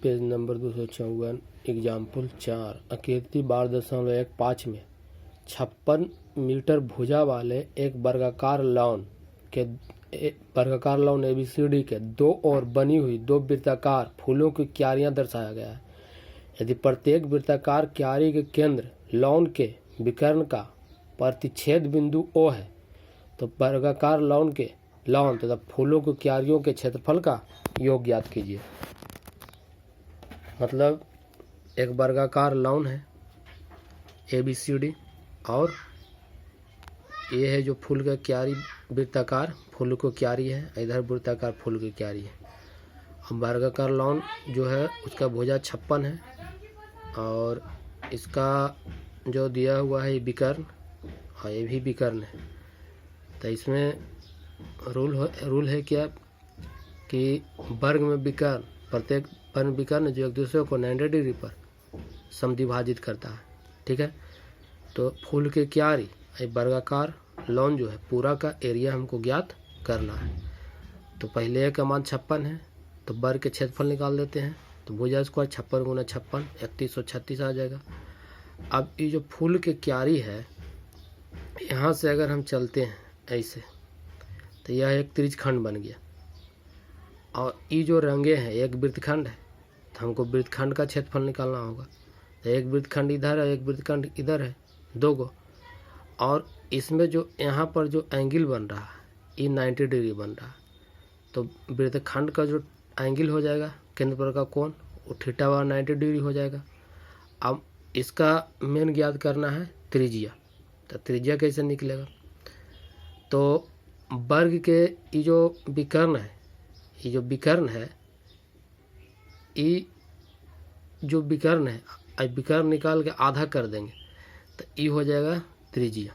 Page number 254 example 4 आकृति 12.15 में 56 metre भुजा वाले एक वर्गाकार लॉन ABCD के दो और बनी हुई दो वृत्ताकार फूलों की क्यारियां दर्शाया गया है। यदि प्रत्येक वृत्ताकार क्यारी के केंद्र लॉन के विकर्ण का प्रतिच्छेद बिंदु O है तो वर्गाकार लॉन तथा फूलों की क्यारियों के क्षेत्रफल का योग ज्ञात कीजिए। मतलब एक वर्गाकार लॉन है ABCD और ये है जो फूल का क्यारी वृत्ताकार फूल को क्यारी है, इधर वृत्ताकार फूल की क्यारी है। अब वर्गाकार लॉन जो है उसका भुजा 56 है और इसका जो दिया हुआ है विकर्ण और ये भी विकर्ण है। तो इसमें रूल है क्या कि वर्ग में विकर्ण प्रत्येक वर्ग विकर्ण जो एक दूसरे को 90 डिग्री पर समद्विभाजित करता है। ठीक है, तो फूल के क्यारी वर्गाकार लॉन जो है पूरा का एरिया हमको ज्ञात करना है। तो पहले का मान 56 है तो वर्ग के क्षेत्रफल निकाल देते हैं। तो भुजा स्क्वायर 56 गुना 56 3136 आ जाएगा। अब ये जो फूल के क्यारी है यहाँ से अगर हम चलते हैं ऐसे तो यह एक त्रिज्यखंड बन गया और ये जो रंगे हैं एक वृत्तखंड है तो हमको वृत्तखंड का क्षेत्रफल निकालना होगा। तो एक वृत्तखंड इधर है एक वृत्तखंड इधर है दो गो, और इसमें जो यहाँ पर जो एंगल बन रहा है ये 90 डिग्री बन रहा है। तो वृत्तखंड का जो एंगल हो जाएगा केंद्र पर का कोण वो थीटा व 90 डिग्री हो जाएगा। अब इसका मेन ज्ञात करना है त्रिज्या। तो त्रिज्या कैसे निकलेगा? तो वर्ग के ये जो विकर्ण है ये विकर्ण निकाल के आधा कर देंगे तो ये हो जाएगा त्रिज्या।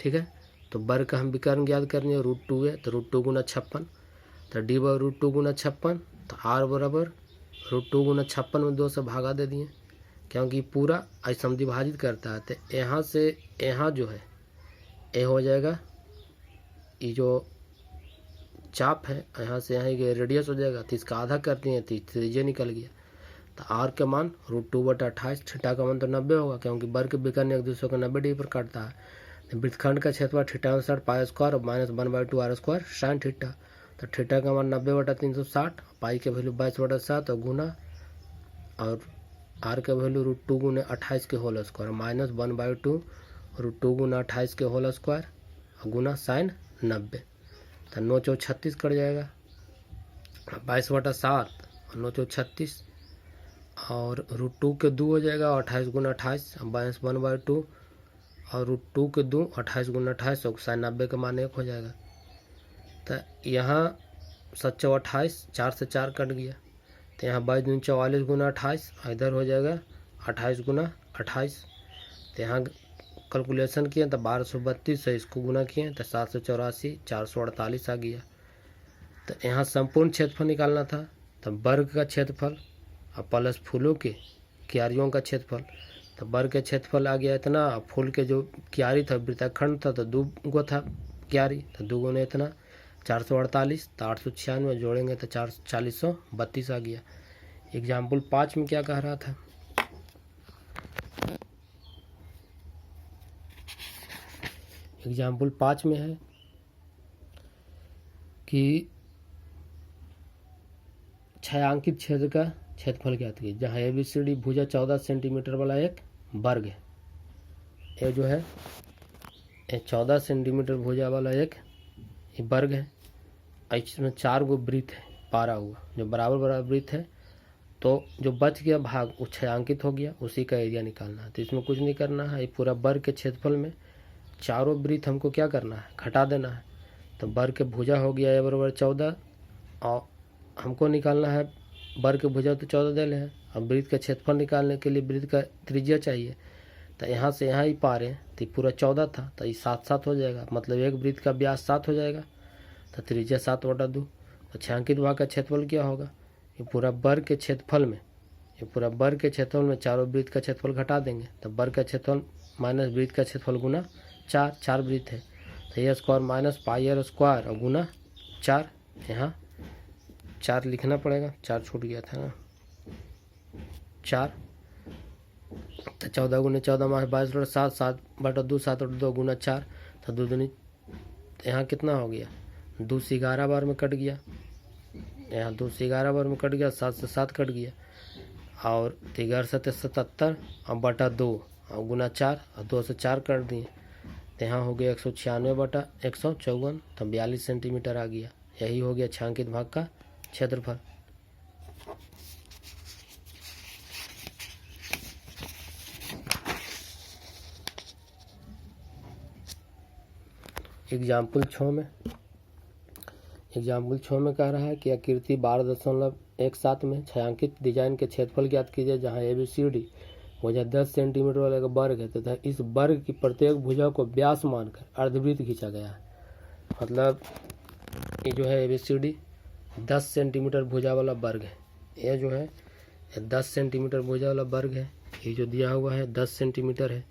ठीक है, तो वर्ग का हम विकर्ण ज्ञात करनी है √2 है तो √2 गुना 56 तो D √2 गुना 56 तो R बराबर √2 गुना 56 में 2 से भागा दे दिए क्योंकि पूरा समद्विभाजित करता है। तो यहाँ से यहाँ जो है ये हो जाएगा ये जो चाप है यहाँ से यहाँ ये रेडियस हो जाएगा तो इसका आधा करते हैं तो त्रिज्या निकल गया। तो R के मान √2/28 थीटा का मान तो 90 होगा क्योंकि वर्ग के विकर्ण एक दूसरे को 90 डिग्री पर काटता है। तो वृत्तखंड का क्षेत्रफल थीटा अनुसार पाई स्क्वायर और -1/2 R स्क्वायर साइन थीटा। तो थीटा का मान 90/360 पाई के वैल्यू 22/7 और गुना और R के वैल्यू √2 गुना 28 के होल स्क्वायर -1/2 √2 गुना 28 के होल स्क्वायर और गुना साइन 90। तो 9 चौक 36 कट जाएगा 22/7 और 9 चौक 36 और √2 के 2 हो जाएगा 28 गुना 28 -1/2 और √2 के 2 28 गुना 28 और साइन 90 का मान 1 हो जाएगा। तो यहाँ 7 चौक 28 4 से 4 कट गया तो यहाँ 22 दूनी 44 गुना 28 इधर हो जाएगा 28 गुना 28। तो यहाँ कैलकुलेशन किए तो 1232 से इसको गुना किए तो 784 448 आ गया। तो यहाँ संपूर्ण क्षेत्रफल निकालना था तो वर्ग का क्षेत्रफल और प्लस फूलों के क्यारियों का क्षेत्रफल। तो वर्ग का क्षेत्रफल आ गया इतना, फूल के जो क्यारी था वृत्तखंड था तो 2 गो था क्यारी तो 2 गुना इतना 448 तो 896 जोड़ेंगे तो 432 आ गया। एग्जाम्पल 5 में क्या कह रहा था? एग्जाम्पल 5 में है कि छायांकित क्षेत्र का क्षेत्रफल ज्ञात कीजिए। जहाँ ABCD भुजा 14 सेंटीमीटर वाला एक वर्ग है। ये जो है ये 14 सेंटीमीटर भुजा वाला एक वर्ग है। इसमें 4 गो वृत्त है पारा हुआ जो बराबर वृत्त है। तो जो बच गया भाग वो छायांकित हो गया उसी का एरिया निकालना है। तो इसमें कुछ नहीं करना है, ये पूरा वर्ग के क्षेत्रफल में चारों वृत्त हमको क्या करना है घटा देना है। तो वर्ग के भुजा हो गया बराबर 14 और हमको निकालना है वर्ग के भुजा तो 14 दे ले हैं। अब वृत्त का क्षेत्रफल निकालने के लिए वृत्त का त्रिज्या चाहिए। तो यहाँ से यहाँ ही पा रहे हैं तो पूरा 14 था तो ये 7 हो जाएगा, मतलब एक वृत्त का व्यास 7 हो जाएगा तो त्रिज्या 7/2। तो छायांकित भाग का क्षेत्रफल क्या होगा? ये पूरा वर्ग के क्षेत्रफल में चारों वृत्त का क्षेत्रफल घटा देंगे तो वर्ग का क्षेत्रफल माइनस वृत्त का क्षेत्रफल गुना 4 वृत्त है तो ये square minus pi R square और गुना 4 यहाँ 4 लिखना पड़ेगा, 4 छूट गया था ना। 4, तो 14 गुने 14 मास 22 बटा 7, 7 बटा 2, 7 बटा 2 गुना 4, तो 2 दूनी, यहाँ कितना हो गया, 2 से 11 बार में कट गया, यहाँ 2 से 11 बार में कट गया, 7 से 7 कट गया, और 11 7 77 और बटा 2 और गुना 4 और 2 से 4 कर दिए, तो यहाँ हो गया 196 बटा 154, तो 42 सेंटीमीटर आ गया। यही हो गया छायांकित भाग का क्षेत्रफल। एग्जाम्पल 6 में कह रहा है कि आकृति 12.17 में छायांकित डिजाइन के क्षेत्रफल ज्ञात कीजिए, जहाँ ABCD भुजा 10 सेंटीमीटर वाले का वर्ग है तथा इस वर्ग की प्रत्येक भुजा को व्यास मानकर अर्धवृत्त खींचा गया है। मतलब ये जो है ABCD 10 सेंटीमीटर भुजा वाला वर्ग है, ये जो है 10 सेंटीमीटर भुजा वाला वर्ग है। ये जो दिया हुआ है 10 सेंटीमीटर है,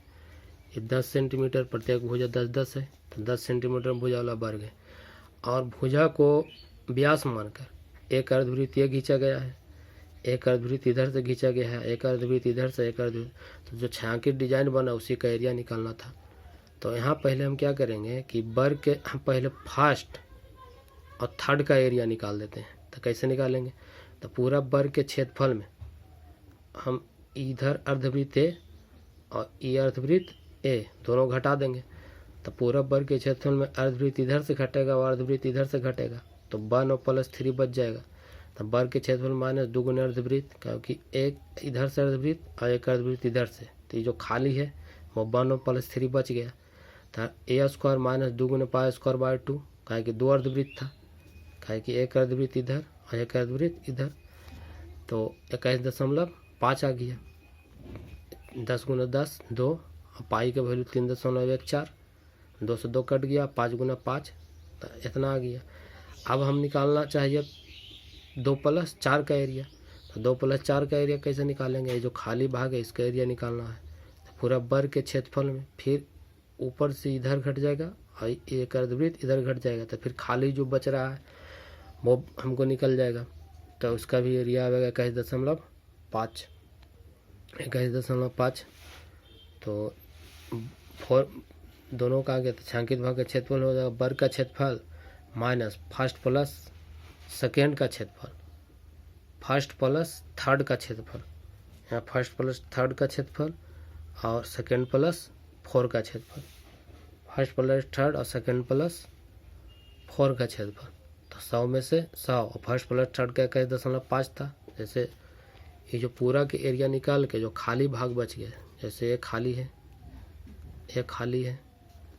ये 10 सेंटीमीटर, प्रत्येक भुजा 10-10 है, तो 10 सेंटीमीटर भुजा वाला वर्ग है। और भुजा को व्यास मानकर एक अर्धवृत्त ये खींचा गया है, एक अर्धवृत्त इधर से खींचा गया है, एक अर्धवृत्त इधर से, एक अर्धवृत्त, तो जो छायांकित डिजाइन बना उसी का एरिया निकालना था। तो यहाँ पहले हम क्या करेंगे कि वर्ग के हम पहले फर्स्ट और थर्ड का एरिया निकाल देते हैं। तो कैसे निकालेंगे, तो पूरा वर्ग के क्षेत्रफल में हम इधर अर्धवृत्त ए और ये अर्धवृत्त ए दोनों घटा देंगे, तो पूरा वर्ग के क्षेत्रफल में अर्धवृत्त इधर से घटेगा और अर्धवृत्त इधर से घटेगा, तो 1 और +3 बच जाएगा। तो वर्ग के क्षेत्रफल माइनस 2 गुने अर्धवृत्त, क्योंकि एक इधर से अर्धवृत्त और एक अर्धवृत्त इधर से, तो ये जो खाली है वो 1 और +3 बच गया। तो A² माइनस 2 गुने π²/2, कहे कि 2 अर्धवृत्त था, कहे कि एक अर्धवृत्त इधर और एक अर्धवृत्त इधर, तो 21.5 आ गया। 10 गुना 10 2 और पाई का वैल्यू 3.14, 2 से 2 कट गया, 5 गुना 5, तो इतना आ गया। अब हम निकालना चाहिए 2 + 4 का एरिया, तो 2 + 4 का एरिया कैसे निकालेंगे, ये जो खाली भाग है इसका एरिया निकालना है। तो पूरा वर्ग के क्षेत्रफल में फिर ऊपर से इधर घट जाएगा और एक अर्धवृत्त इधर घट जाएगा, तो फिर खाली जो बच रहा है वो हमको निकल जाएगा, तो उसका भी एरिया आएगा 21.5, 21.5। तो 4 दोनों का आगे, तो छायांकित भाग का क्षेत्रफल हो जाएगा वर्ग का क्षेत्रफल माइनस फर्स्ट प्लस सेकेंड का क्षेत्रफल, फर्स्ट प्लस थर्ड का क्षेत्रफल, यहाँ फर्स्ट प्लस थर्ड का क्षेत्रफल और सेकेंड प्लस 4 का क्षेत्रफल, फर्स्ट प्लस थर्ड और सेकेंड प्लस 4 का क्षेत्रफल। तो 100 में से 100 और फर्स्ट प्लस थर्ड का 21.5 था। जैसे ये जो पूरा के एरिया निकाल के जो खाली भाग बच गया, जैसे एक खाली है, एक खाली है,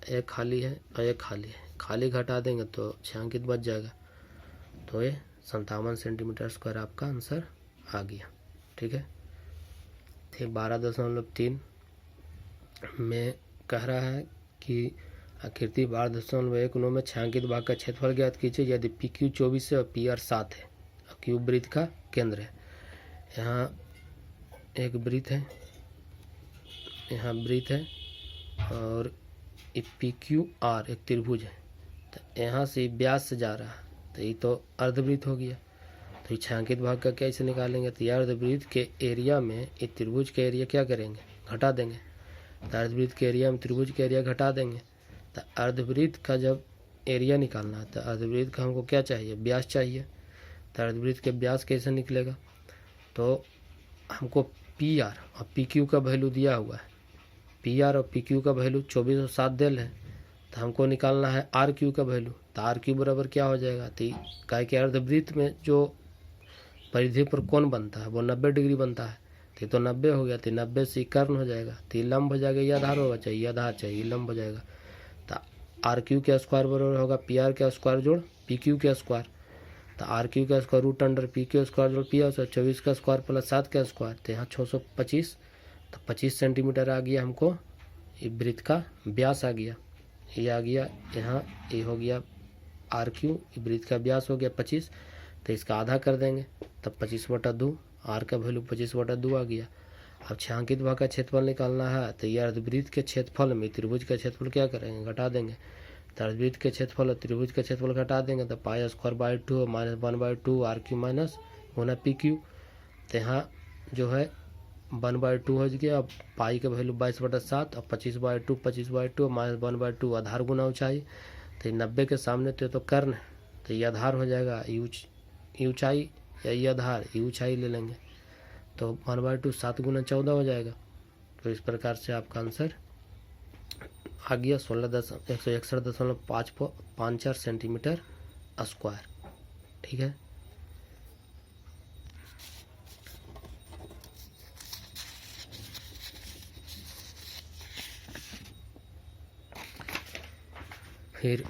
एक खाली है और एक खाली है, खाली घटा देंगे तो छायांकित बच जाएगा। तो ये 57 सेंटीमीटर स्क्वायर आपका आंसर आ गया। ठीक है, फिर 12.3 में कह रहा है कि आकृति 12.19 में छायांकित भाग का क्षेत्रफल ज्ञात कीजिए यदि PQ 24 है और PR 7 है और Q वृत्त का केंद्र है। यहाँ एक वृत्त है, यहाँ वृत्त है और PQR एक त्रिभुज है, तो यहाँ से व्यास से जा रहा है, तो ये तो अर्धवृत्त हो गया। तो ये छायांकित भाग का कैसे निकालेंगे, तो अर्धवृत्त के एरिया में ये त्रिभुज का एरिया क्या करेंगे, घटा देंगे। तो अर्धवृत्त के एरिया में त्रिभुज का एरिया घटा देंगे। तो अर्धवृत्त का जब एरिया निकालना है तो अर्धवृत्त का हमको क्या चाहिए, व्यास चाहिए। तो अर्धवृत्त के व्यास कैसे निकलेगा, तो हमको PR और PQ का वैल्यू दिया हुआ है, PR और PQ का वैल्यू 24 और 7 दिल है, तो हमको निकालना है RQ का वैल्यू। तो RQ बराबर क्या हो जाएगा, तो क्या कि अर्धवृत्त में जो परिधि पर कोण बनता है वो 90 डिग्री बनता है, तो 90 हो गया, तो 90 से कर्ण हो जाएगा, तो लंब हो जाएगा, ये आधार होगा चाहिए, ये आधार चाहिए, लंब हो जाएगा। तो RQ का स्क्वायर बराबर होगा PR का स्क्वायर जोड़ PQ का स्क्वायर, तो RQ का स्क्वायर √ PQ स्क्वायर जोड़ PR, 24 का स्क्वायर प्लस 7 का स्क्वायर, तो यहाँ 625, तो 25 सेंटीमीटर आ गया हमको ये वृत्त का व्यास आ गया। ये आ गया यहाँ, ये हो गया RQ, वृत्त का व्यास हो गया 25, तो इसका आधा कर देंगे, तब 25/2, R का वैल्यू 25/2 आ गया। अब छायांकित भाग का क्षेत्रफल निकालना है, तो ये अर्धवृत्त के क्षेत्रफल में त्रिभुज का क्षेत्रफल क्या करेंगे, घटा देंगे। तो अर्धवृत्त के क्षेत्रफल और त्रिभुज का क्षेत्रफल घटा देंगे, तो π² -1/2 RQ माइनस गुना PQ। तो यहाँ जो है 1/2 हो गया। अब पाई का वैल्यू 22/7 और 25/2 माइनस 1/2 आधार गुना ऊंचाई। तो 90 के सामने तो कर्ण है, तो ये आधार हो जाएगा, ये ऊंचाई या ये आधार, ये ऊंचाई ले लेंगे। तो 1/2 7 गुना 14 हो जाएगा। तो इस प्रकार से आपका आंसर आ गया 161.54 सेंटीमीटर स्क्वायर। ठीक है। फिर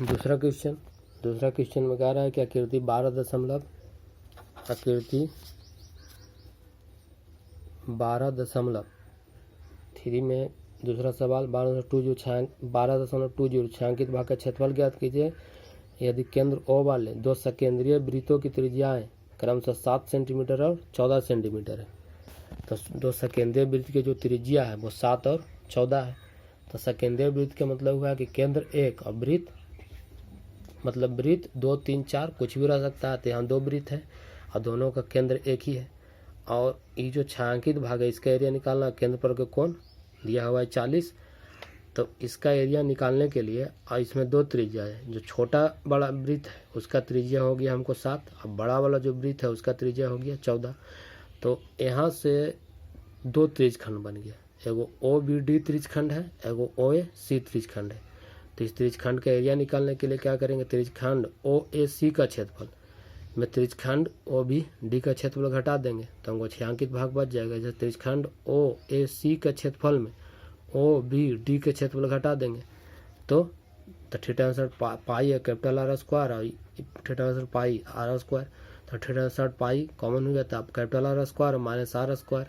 दूसरा क्वेश्चन में कह रहा है कि आकृति 12.3 में दूसरा सवाल 12.20 छायांकित भाग का क्षेत्रफल ज्ञात कीजिए यदि केंद्र O वाले दो सकेंद्रीय वृत्तों की त्रिज्याएं क्रमशः 7 सेंटीमीटर और 14 सेंटीमीटर है। तो दो सकेंद्रीय वृत्त की जो त्रिज्या है वो 7 और 14 है। तो सकेंद्रीय वृत्त का मतलब हुआ कि केंद्र एक और वृत्त मतलब वृत्त 2 3 4 कुछ भी रह सकता है। तो यहाँ 2 वृत्त है और दोनों का केंद्र एक ही है। और ये जो छायांकित भाग है इसका एरिया निकालना, केंद्र पर का कोण दिया हुआ है 40। तो इसका एरिया निकालने के लिए और इसमें 2 त्रिज्या है। जो छोटा बड़ा वृत्त है उसका त्रिज्या हो गया हमको 7 और बड़ा वाला जो वृत्त है उसका त्रिज्या हो गया 14। तो यहाँ से 2 त्रिज्यखंड बन गया, एगो OBD त्रिज्यखंड है, एगो OAC त्रिज्यखंड है। तो इस त्रिज्यखंड का एरिया निकालने के लिए क्या करेंगे, त्रिज्यखंड OAC का क्षेत्रफल में त्रिज्यखंड OBD का क्षेत्रफल घटा देंगे तो हमको छायांकित भाग बच जाएगा। जैसे त्रिज्यखंड OAC का क्षेत्रफल में OBD के क्षेत्रफल घटा देंगे तो थीटा आंसर पाई है कैपिटल R स्क्वायर और थीटा आंसर पाई R स्क्वायर। तो थीटा आंसर पाई कॉमन हो गया था, capital R square minus R square.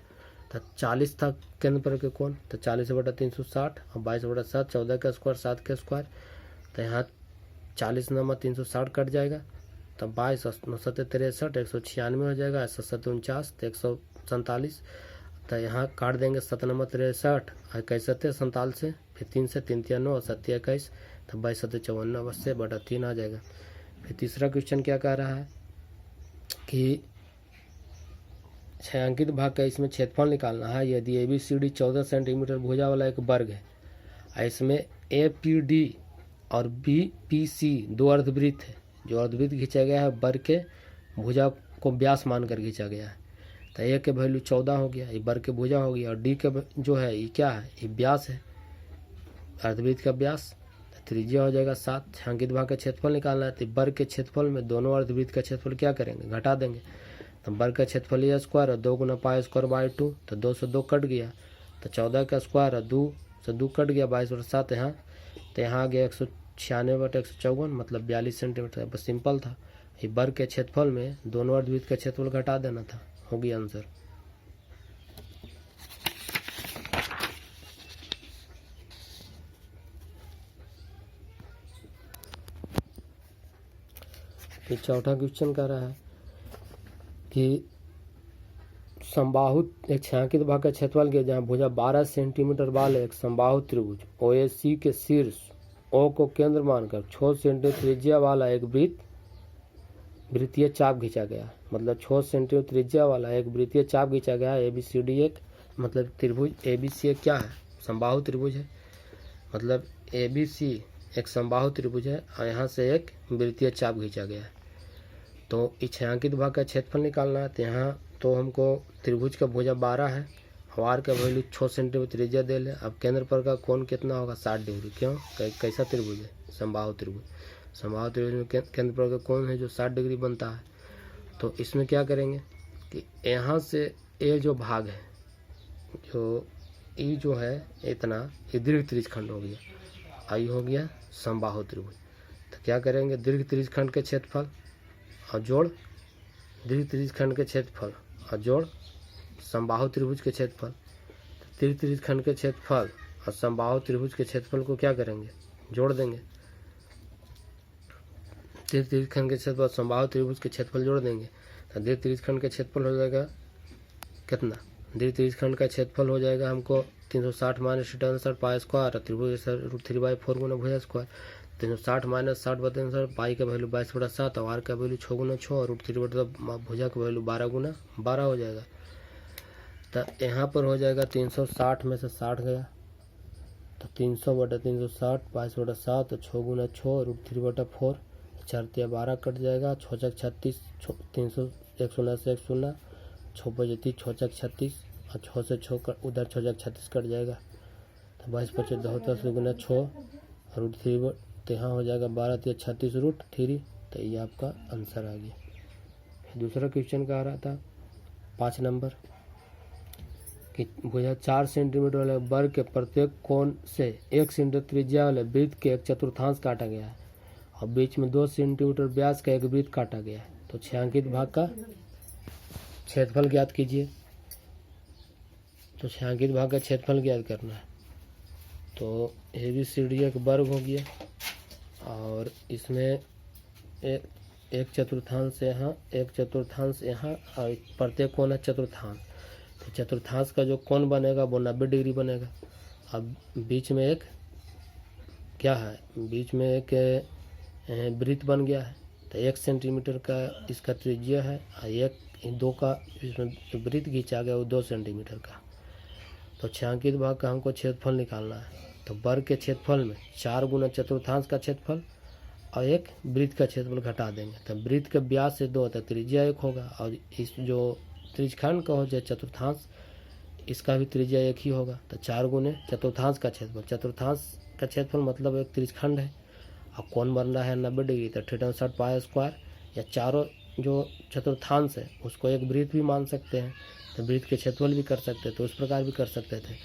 तो 40 था केंद्र पर के कोण, तो 40/360 और 22/7 14 का स्क्वायर 7 का स्क्वायर। तो यहाँ 40 नंबर 360 कट जाएगा तो 22 9 7 63 196 हो जाएगा, 7 49 तो 147। तो यहाँ काट देंगे 7 नंबर 63 और 61 47 से, फिर 3 से 3 3 9 7 21 तो 22 7 54 से बटा 3 आ जाएगा। फिर तीसरा क्वेश्चन क्या कह रहा है कि छायांकित भाग का इसमें क्षेत्रफल निकालना है यदि ABCD 14 सेंटीमीटर भुजा वाला एक वर्ग है और इसमें APD और BPC 2 अर्धवृत्त है। जो अर्धवृत्त खींचा गया है वर्ग के भुजा को व्यास मानकर खींचा गया है। तो A के वैल्यू 14 हो गया, ये वर्ग के भुजा हो गया, और D के जो है ये क्या है, ये व्यास है, अर्धवृत्त का व्यास। तो त्रिज्या हो जाएगा 7। छायांकित भाग का क्षेत्रफल निकालना है तो वर्ग के क्षेत्रफल में दोनों अर्धवृत्त का क्षेत्रफल क्या करेंगे, घटा देंगे। तो वर्ग का क्षेत्रफल A स्क्वायर और 2 गुना पाई स्क्वायर बाई 2, तो 2 से 2 कट गया। तो 14 का स्क्वायर और 2 से 2 कट गया 22/7 यहाँ। तो यहाँ आ गया 196/154 मतलब 42 सेंटीमीटर। बस सिंपल था, ये वर्ग के क्षेत्रफल में दोनों अर्धवृत्त का क्षेत्रफल घटा देना था, हो गया आंसर। फिर चौथा क्वेश्चन कह रहा है कि समबाहु एक छायांकित भाग का क्षेत्रफल के जहाँ भुजा 12 सेंटीमीटर वाले एक समबाहु त्रिभुज OAC के शीर्ष O को केंद्र मानकर 6 सेंटीमीटर त्रिज्या वाला एक वृत्तीय चाप खींचा गया। मतलब 6 सेंटीमीटर त्रिज्या वाला एक वृत्तीय चाप खींचा गया है। ABCD एक मतलब त्रिभुज ABC एक क्या है, समबाहु त्रिभुज है। मतलब ABC एक समबाहु त्रिभुज है और यहाँ से एक वृत्तीय चाप खींचा गया है। तो इस छायांकित भाग का क्षेत्रफल निकालना है। तो यहाँ तो हमको त्रिभुज का भुजा 12 है, R का वैल्यू 6 सेंटीमीटर त्रिज्या दे ले। अब केंद्र पर का कोण कितना होगा, 60 डिग्री। क्यों, कैसा त्रिभुज है, समबाहु त्रिभुज। समबाहु त्रिभुज में केंद्र पर का कोण है जो 60 डिग्री बनता है। तो इसमें क्या करेंगे कि यहाँ से ये जो भाग है, जो ई जो है इतना, ये दीर्घ त्रिज्यखंड हो गया, आई हो गया समबाहु त्रिभुज। तो क्या करेंगे, दीर्घ त्रिज्यखंड के क्षेत्रफल और जोड़ दीर्घ त्रिज्यखंड के क्षेत्रफल और जोड़ समबाहु त्रिभुज के क्षेत्रफल। दीर्घ त्रिज्यखंड के क्षेत्रफल और समबाहु त्रिभुज के क्षेत्रफल को क्या करेंगे, जोड़ देंगे। दीर्घ त्रिज्यखंड के क्षेत्रफल समबाहु त्रिभुज के क्षेत्रफल जोड़ देंगे तो दीर्घ त्रिज्यखंड का क्षेत्रफल हो जाएगा कितना, दीर्घ त्रिज्यखंड का क्षेत्रफल हो जाएगा हमको 360 minus theta answer pi square और त्रिभुज √3/4 गुना भुजा स्क्वायर। 360 माइनस 60/3 पाई का वैल्यू 22/7 और R का वैल्यू 6 गुना 6 और √3/, भुजा का वैल्यू 12 गुना 12 हो जाएगा। तो यहाँ पर हो जाएगा 360 में से 60 गया तो 300 बटा 360 22/7 तो 6 गुना 6 √3/4 4 × 12 कट जाएगा 6 × 36 300 1 शून्य से 1 शून्य 6 बजे 6 × 36 और 6 से 6 उधर 6 × 36 कट जाएगा तो 22 × 5 10 गुना 6 √3 तो यहाँ हो जाएगा 12 × 36 √3 तो ये आपका आंसर आ गया। फिर दूसरा क्वेश्चन का आ रहा था 5 नंबर कि भुजा 4 सेंटीमीटर वाले वर्ग के प्रत्येक कोण से 1 सेंटीमीटर त्रिज्या वाले वृत्त के एक चतुर्थांश काटा गया है और बीच में 2 सेंटीमीटर व्यास का एक वृत्त काटा गया है तो छायांकित भाग का क्षेत्रफल ज्ञात कीजिए। तो छायांकित भाग का क्षेत्रफल ज्ञात करना है तो ABCD एक वर्ग हो गया और इसमें एक चतुर्थांश यहाँ एक चतुर्थांश यहाँ और प्रत्येक कोण है चतुर्थांश। तो चतुर्थांश का जो कोण बनेगा वो 90 डिग्री बनेगा। अब बीच में एक क्या है, बीच में एक वृत्त बन गया है तो 1 सेंटीमीटर का इसका त्रिज्या है और एक 2 का इसमें वृत्त खींचा गया वो 2 सेंटीमीटर का। तो छायांकित भाग का हमको क्षेत्रफल निकालना है तो वर्ग के क्षेत्रफल में 4 गुना चतुर्थांश का क्षेत्रफल और एक वृत्त का क्षेत्रफल घटा देंगे तो वृत्त के व्यास से 2 तो त्रिज्या 1 होगा और इस जो त्रिज्यखंड का हो जाए चतुर्थांश इसका भी त्रिज्या 1 ही होगा। तो 4 गुने चतुर्थांश का क्षेत्रफल, चतुर्थांश का क्षेत्रफल मतलब एक त्रिज्यखंड है और कोण बन रहा है 90 डिग्री तो θ पाई स्क्वायर या चारों जो चतुर्थांश है उसको एक वृत्त भी मान सकते हैं तो वृत्त के क्षेत्रफल भी कर सकते थे, तो उस प्रकार भी कर सकते थे।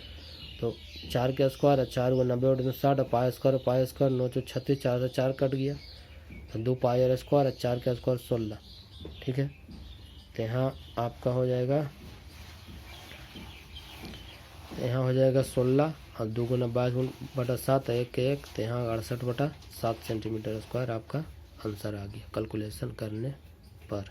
तो 4 का स्क्वायर है 4 × 90 = 60 पाई स्क्वायर 9 × 36 4 से 4 कट गया तो 2 पाई स्क्वायर 4 का स्क्वायर 16। ठीक है तो यहाँ आपका हो जाएगा 16 और 2 × 22/7 1 1 तो यहाँ 68/7 सेंटीमीटर स्क्वायर आपका आंसर आ गया कैलकुलेशन करने पर।